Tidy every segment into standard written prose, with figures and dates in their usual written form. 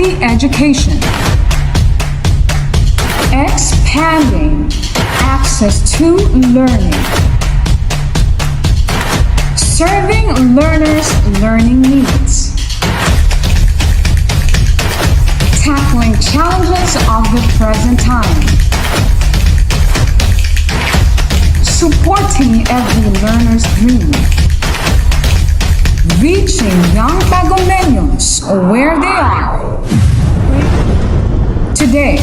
quality education, expanding access to learning, serving learners' learning needs, tackling challenges of the present time, supporting every learner's dream, reaching young Tagumeños where they are today.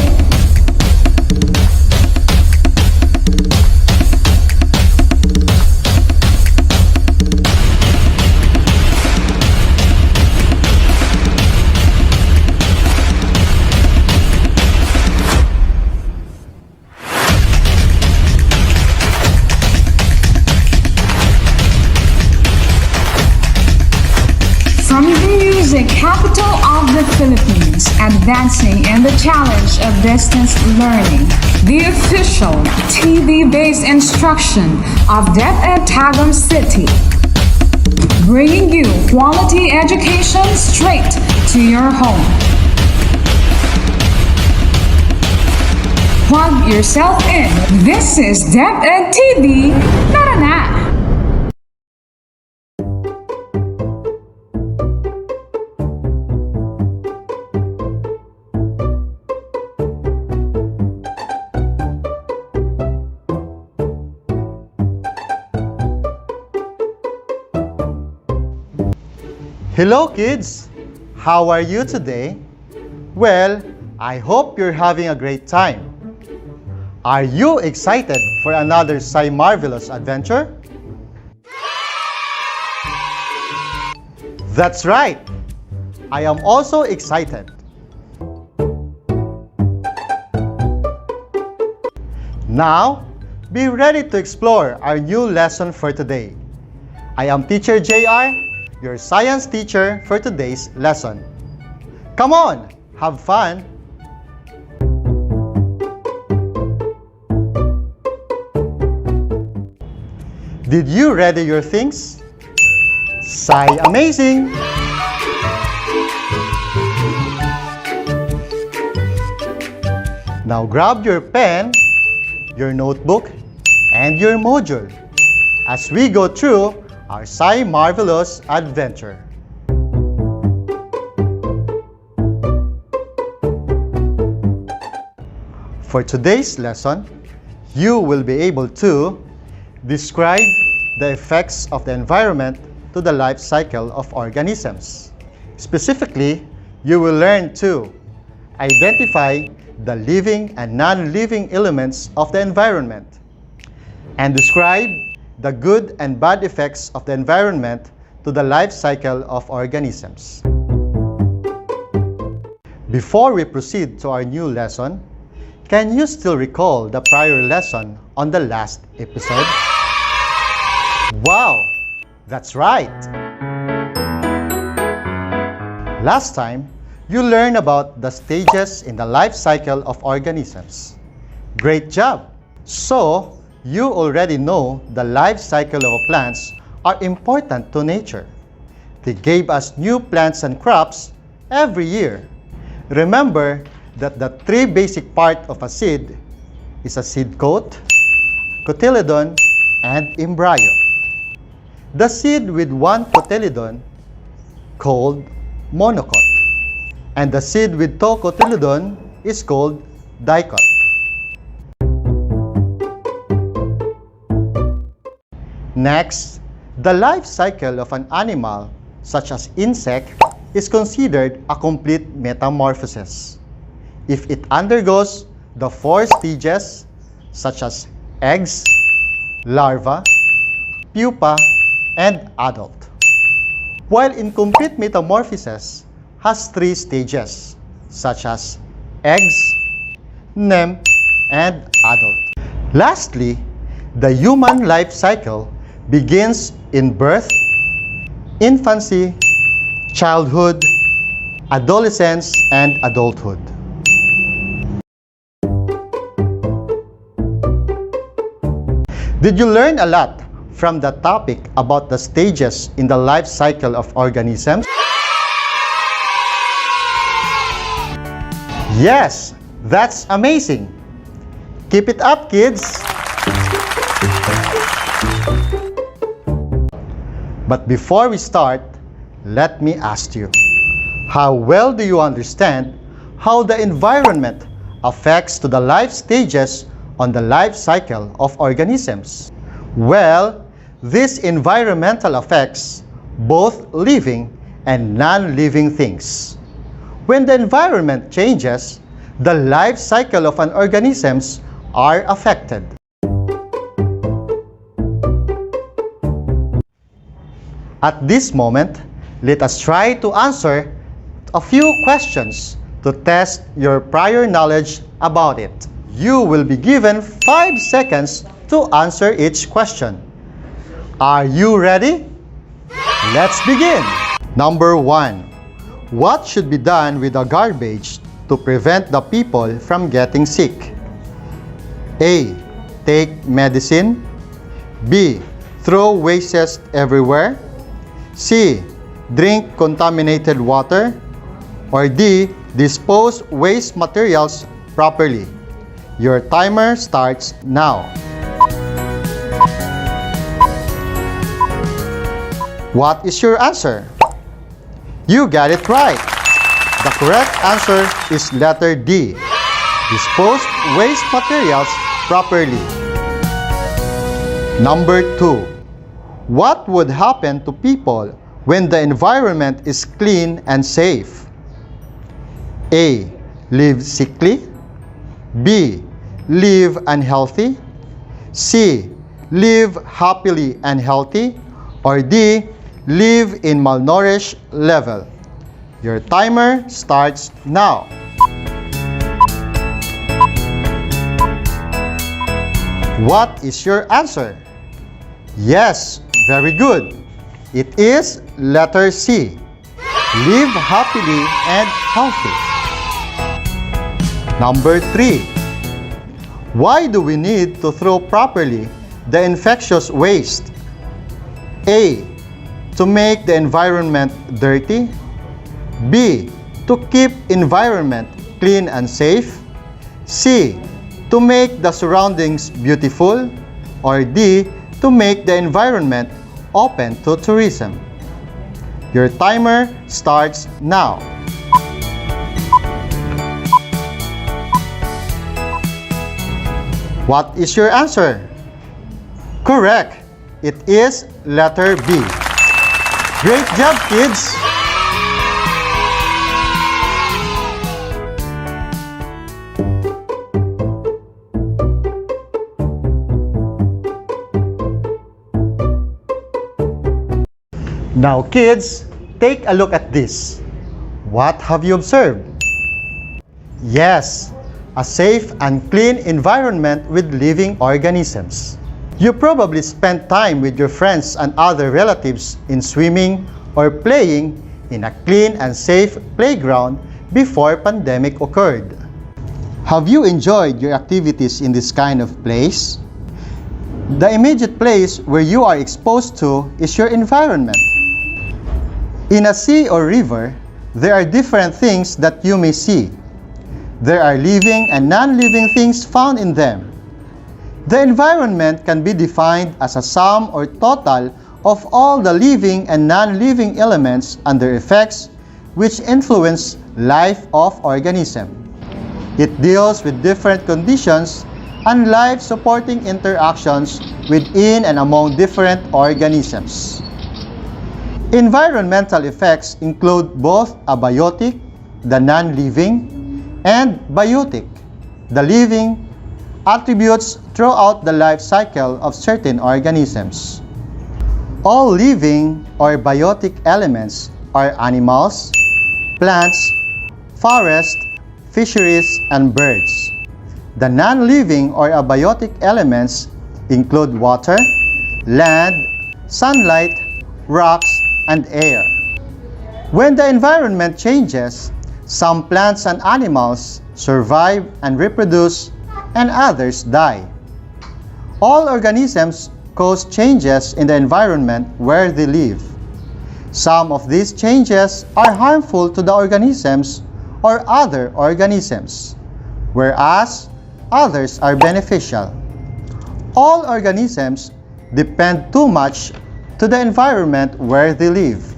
From the music capital of the Philippines, advancing in the challenge of distance learning, the official TV-based instruction of DepEd Tagum City, bringing you quality education straight to your home. Plug yourself in. This is DepEd TV. Tara na! Hello kids! How are you today? Well, I hope you're having a great time. Are you excited for another Marvelous adventure? That's right! I am also excited. Now, be ready to explore our new lesson for today. I am Teacher JR, your science teacher for today's lesson. Come on, have fun! Did you ready your things? Sci amazing! Now grab your pen, your notebook, and your module as we go through our Marvelous adventure. For today's lesson, you will be able to describe the effects of the environment to the life cycle of organisms. Specifically, you will learn to identify the living and non-living elements of the environment and describe the good and bad effects of the environment to the life cycle of organisms. Before we proceed to our new lesson, can you still recall the prior lesson on the last episode? Wow! That's right! Last time, you learned about the stages in the life cycle of organisms. Great job! So, you already know the life cycle of plants are important to nature. They gave us new plants and crops every year. Remember that the three basic parts of a seed is a seed coat, cotyledon, and embryo. The seed with one cotyledon called monocote, and the seed with two cotyledon is called dicot. Next, the life cycle of an animal, such as insect, is considered a complete metamorphosis if it undergoes the four stages such as eggs, larva, pupa, and adult. While incomplete metamorphosis has three stages such as eggs, nymph, and adult. Lastly, the human life cycle begins in birth, infancy, childhood, adolescence, and adulthood. Did you learn a lot from the topic about the stages in the life cycle of organisms? Yes, that's amazing. Keep it up, kids. But before we start, let me ask you, how well do you understand how the environment affects to the life stages on the life cycle of organisms? Well, these environmental affects both living and non-living things. When the environment changes, the life cycle of an organisms are affected. At this moment, let us try to answer a few questions to test your prior knowledge about it. You will be given 5 seconds to answer each question. Are you ready? Let's begin! Number 1. What should be done with the garbage to prevent the people from getting sick? A. Take medicine. B. Throw wastes everywhere. C. Drink contaminated water. Or D. Dispose waste materials properly. Your timer starts now. What is your answer? You got it right. The correct answer is letter D. Dispose waste materials properly. Number 2. What would happen to people when the environment is clean and safe? A. Live sickly. B. Live unhealthy. C. Live happily and healthy. Or D. Live in malnourished level. Your timer starts now. What is your answer? Yes, very good. It is letter C. Live happily and healthy. Number 3. Why do we need to throw properly the infectious waste? A. To make the environment dirty. B. To keep environment clean and safe. C. To make the surroundings beautiful. Or D. To make the environment open to tourism. Your timer starts now. What is your answer? Correct. It is letter B. Great job, kids! Now, kids, take a look at this. What have you observed? Yes, a safe and clean environment with living organisms. You probably spent time with your friends and other relatives in swimming or playing in a clean and safe playground before pandemic occurred. Have you enjoyed your activities in this kind of place? The immediate place where you are exposed to is your environment. In a sea or river, there are different things that you may see. There are living and non-living things found in them. The environment can be defined as a sum or total of all the living and non-living elements and their effects which influence life of organism. It deals with different conditions and life-supporting interactions within and among different organisms. Environmental effects include both abiotic, the non-living, and biotic, the living, attributes throughout the life cycle of certain organisms. All living or biotic elements are animals, plants, forests, fisheries, and birds. The non-living or abiotic elements include water, land, sunlight, rocks, and air. When the environment changes, some plants and animals survive and reproduce, and others die. All organisms cause changes in the environment where they live. Some of these changes are harmful to the organisms, or other organisms, whereas others are beneficial. All organisms depend too much to the environment where they live.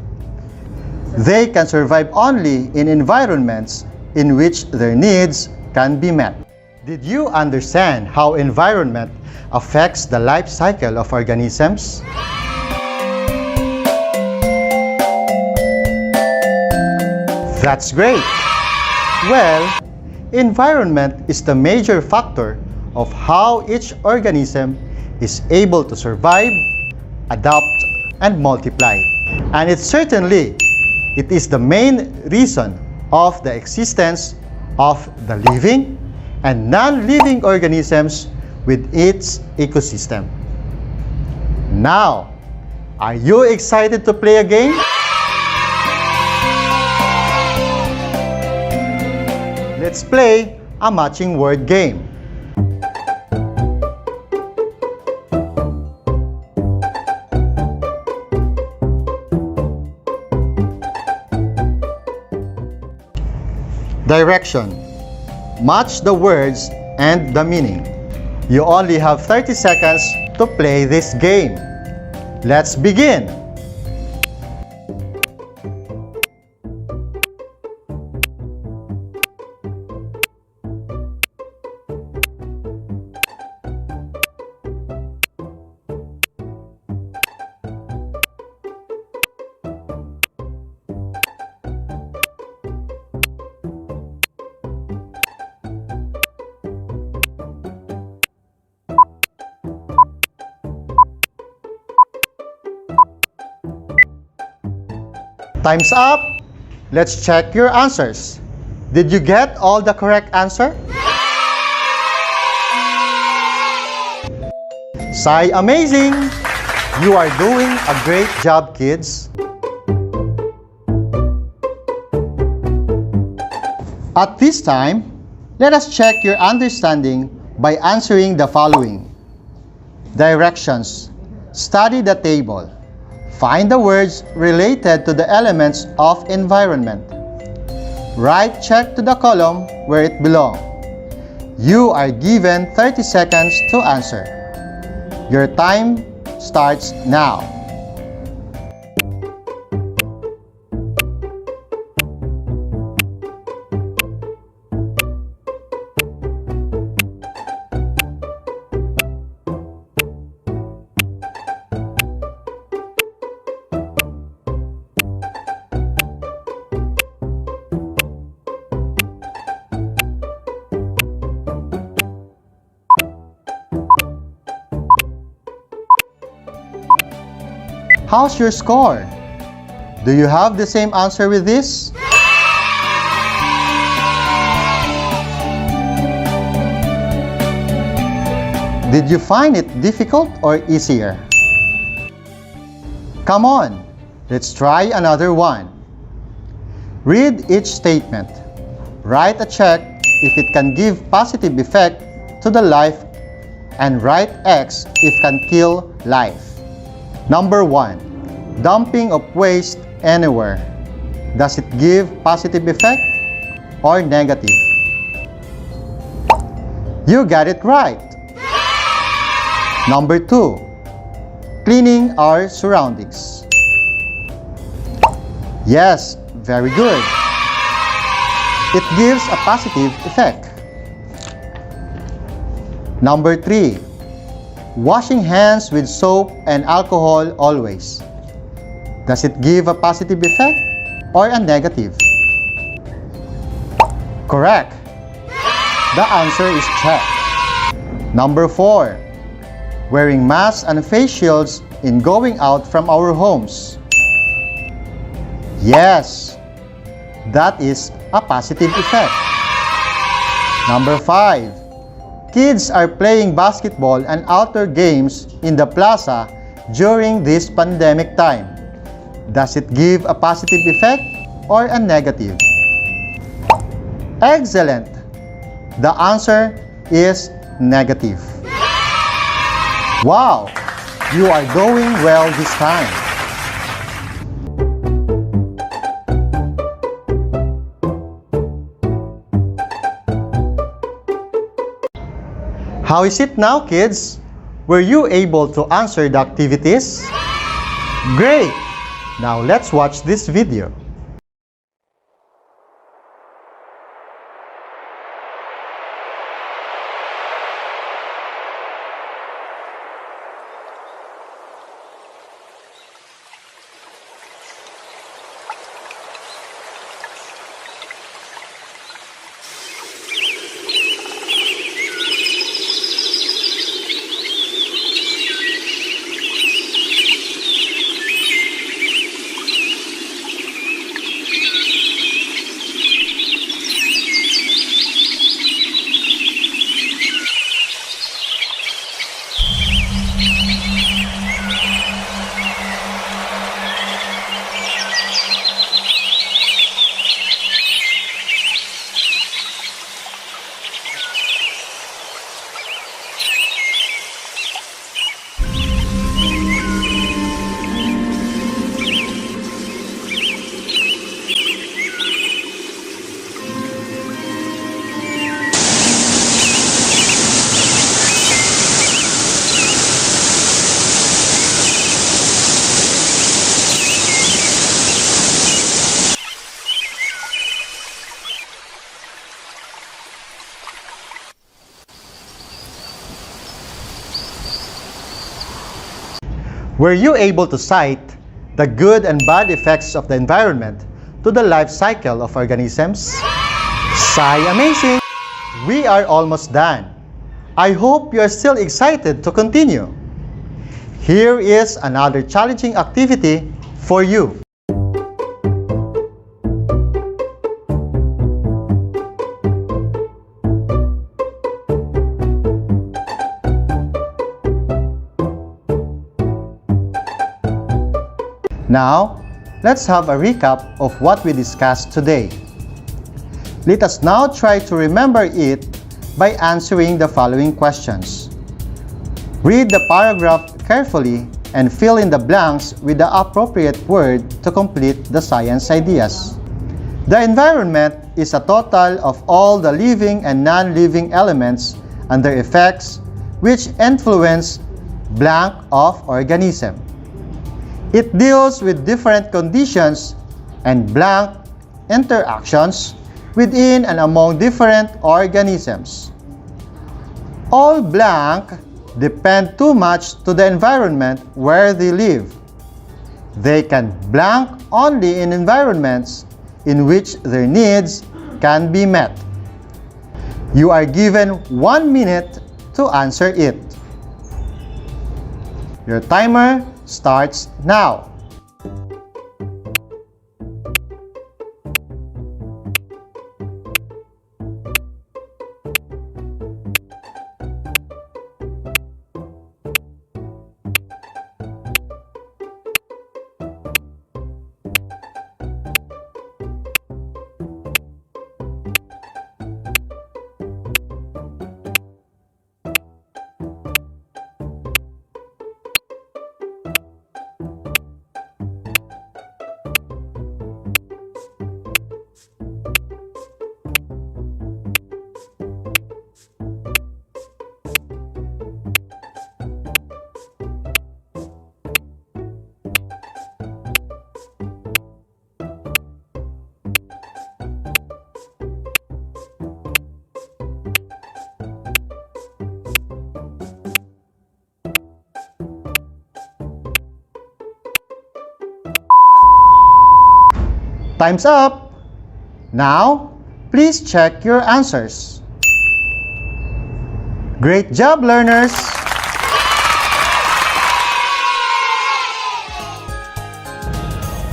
They can survive only in environments in which their needs can be met. Did you understand how environment affects the life cycle of organisms? That's great! Well, environment is the major factor of how each organism is able to survive, adapt, and multiply. And it is the main reason of the existence of the living and non-living organisms with its ecosystem. Now, are you excited to play a game? Let's play a matching word game. Direction. Match the words and the meaning. You only have 30 seconds to play this game. Let's begin! Time's up! Let's check your answers. Did you get all the correct answer? Say amazing! You are doing a great job, kids. At this time, let us check your understanding by answering the following. Directions. Study the table. Find the words related to the elements of environment. Write check to the column where it belongs. You are given 30 seconds to answer. Your time starts now. How's your score? Do you have the same answer with this? Did you find it difficult or easier? Come on, let's try another one. Read each statement. Write a check if it can give positive effect to the life and write X if can kill life. Number 1. Dumping of waste anywhere. Does it give positive effect or negative? You got it right. Number 2. Cleaning our surroundings. Yes, very good. It gives a positive effect. Number 3. Washing hands with soap and alcohol always. Does it give a positive effect or a negative? Correct. The answer is check. Number 4. Wearing masks and face shields in going out from our homes. Yes, that is a positive effect. Number 5. Kids are playing basketball and outdoor games in the plaza during this pandemic time. Does it give a positive effect or a negative? Excellent! The answer is negative. Wow! You are doing well this time. How is it now, kids? Were you able to answer the activities? Great! Now let's watch this video. Were you able to cite the good and bad effects of the environment to the life cycle of organisms? Say amazing! We are almost done. I hope you are still excited to continue. Here is another challenging activity for you. Now, let's have a recap of what we discussed today. Let us now try to remember it by answering the following questions. Read the paragraph carefully and fill in the blanks with the appropriate word to complete the science ideas. The environment is a total of all the living and non-living elements and their effects which influence blank of organism. It deals with different conditions and blank interactions within and among different organisms. All blank depend too much to the environment where they live. They can blank only in environments in which their needs can be met. You are given 1 minute to answer it. Your timer starts now. Time's up! Now, please check your answers. Great job, learners!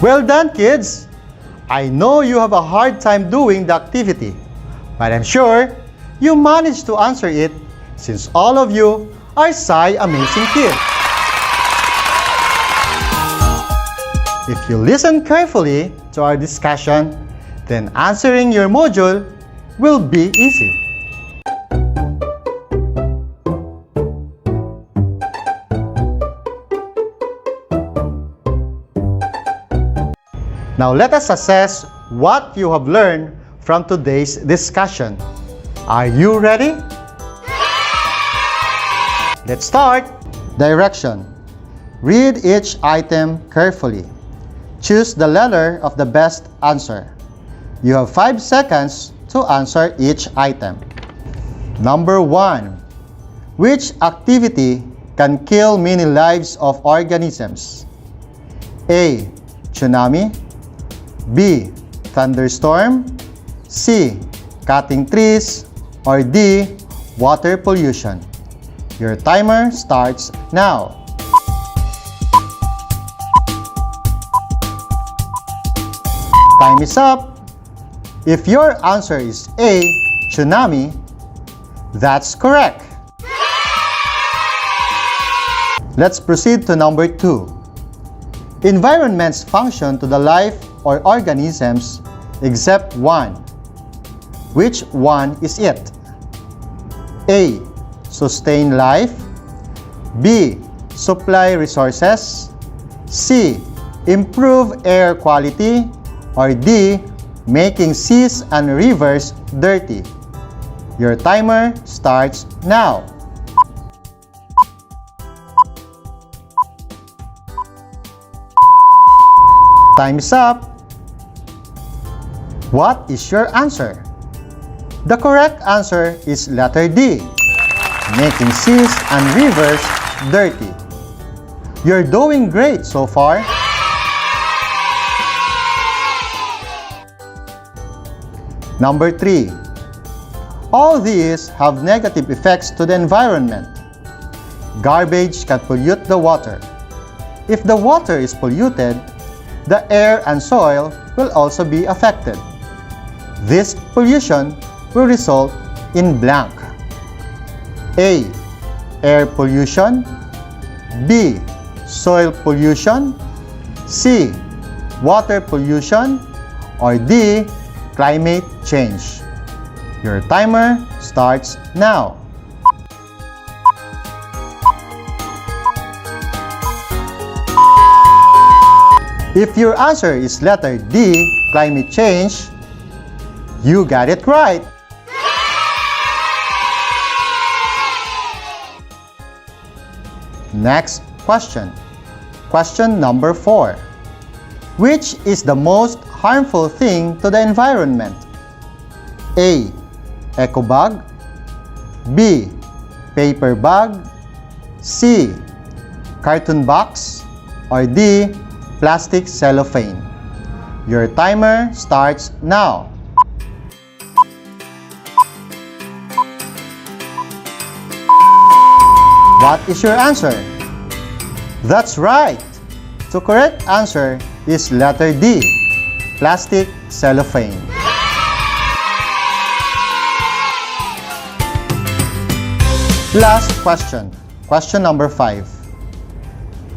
Well done, kids! I know you have a hard time doing the activity, but I'm sure you managed to answer it since all of you are Sai amazing kids. If you listen carefully to our discussion, then answering your module will be easy. Now let us assess what you have learned from today's discussion. Are you ready? Let's start! Direction. Read each item carefully. Choose the letter of the best answer. You have 5 seconds to answer each item. Number 1. Which activity can kill many lives of organisms? A. Tsunami. B. Thunderstorm. C. Cutting trees. Or D. Water pollution. Your timer starts now. Time is up. If your answer is A. Tsunami, that's correct. Let's proceed to number 2. Environments function to the life or organisms except one. Which one is it? A. Sustain life. B. Supply resources. C. Improve air quality. Or D. Making seas and rivers dirty. Your timer starts now. Time is up. What is your answer? The correct answer is letter D. Making seas and rivers dirty. You're doing great so far. Number 3. All these have negative effects to the environment. Garbage can pollute the water. If the water is polluted, the air and soil will also be affected. This pollution will result in blank. A. Air pollution. B. Soil pollution. C. Water pollution. Or D. Climate change. Your timer starts now. If your answer is letter D, climate change, you got it right. Next question. Question number 4. Which is the most harmful thing to the environment? A. Eco bag. B. Paper bag. C. Cartoon box. Or D. Plastic cellophane. Your timer starts now. What is your answer? That's right. The correct answer is letter D. Plastic cellophane. Last question. Question number 5.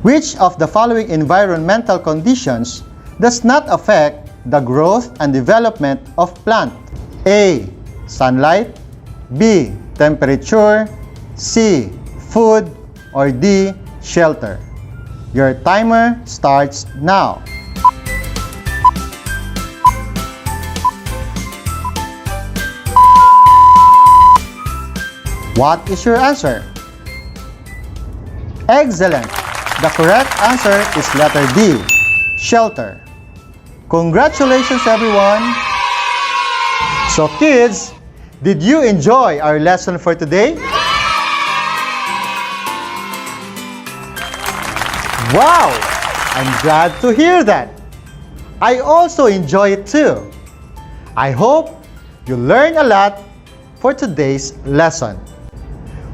Which of the following environmental conditions does not affect the growth and development of plant? A. Sunlight. B. Temperature. C. Food. Or D. Shelter. Your timer starts now. What is your answer? Excellent! The correct answer is letter D, shelter. Congratulations, everyone! So kids, did you enjoy our lesson for today? Wow! I'm glad to hear that. I also enjoy it too. I hope you learned a lot for today's lesson.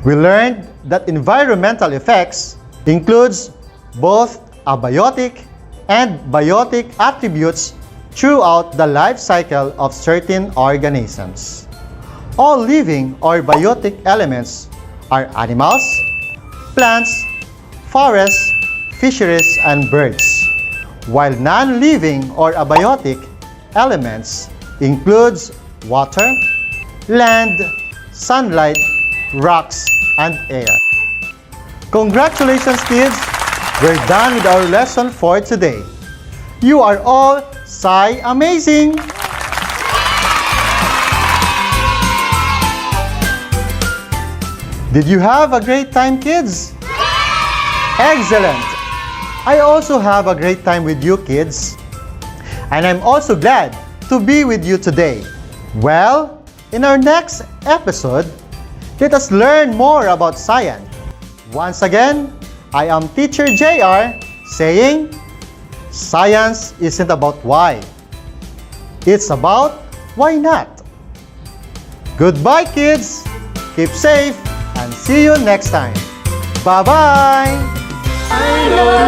We learned that environmental effects includes both abiotic and biotic attributes throughout the life cycle of certain organisms. All living or biotic elements are animals, plants, forests, fisheries, and birds, while non-living or abiotic elements includes water, land, sunlight, rocks, and air. Congratulations, kids! We're done with our lesson for today. You are all amazing! Did you have a great time, kids? Excellent! I also have a great time with you, kids. And I'm also glad to be with you today. Well, in our next episode, let us learn more about science. Once again, I am Teacher JR saying, science isn't about why. It's about why not. Goodbye, kids. Keep safe and see you next time. Bye-bye. I love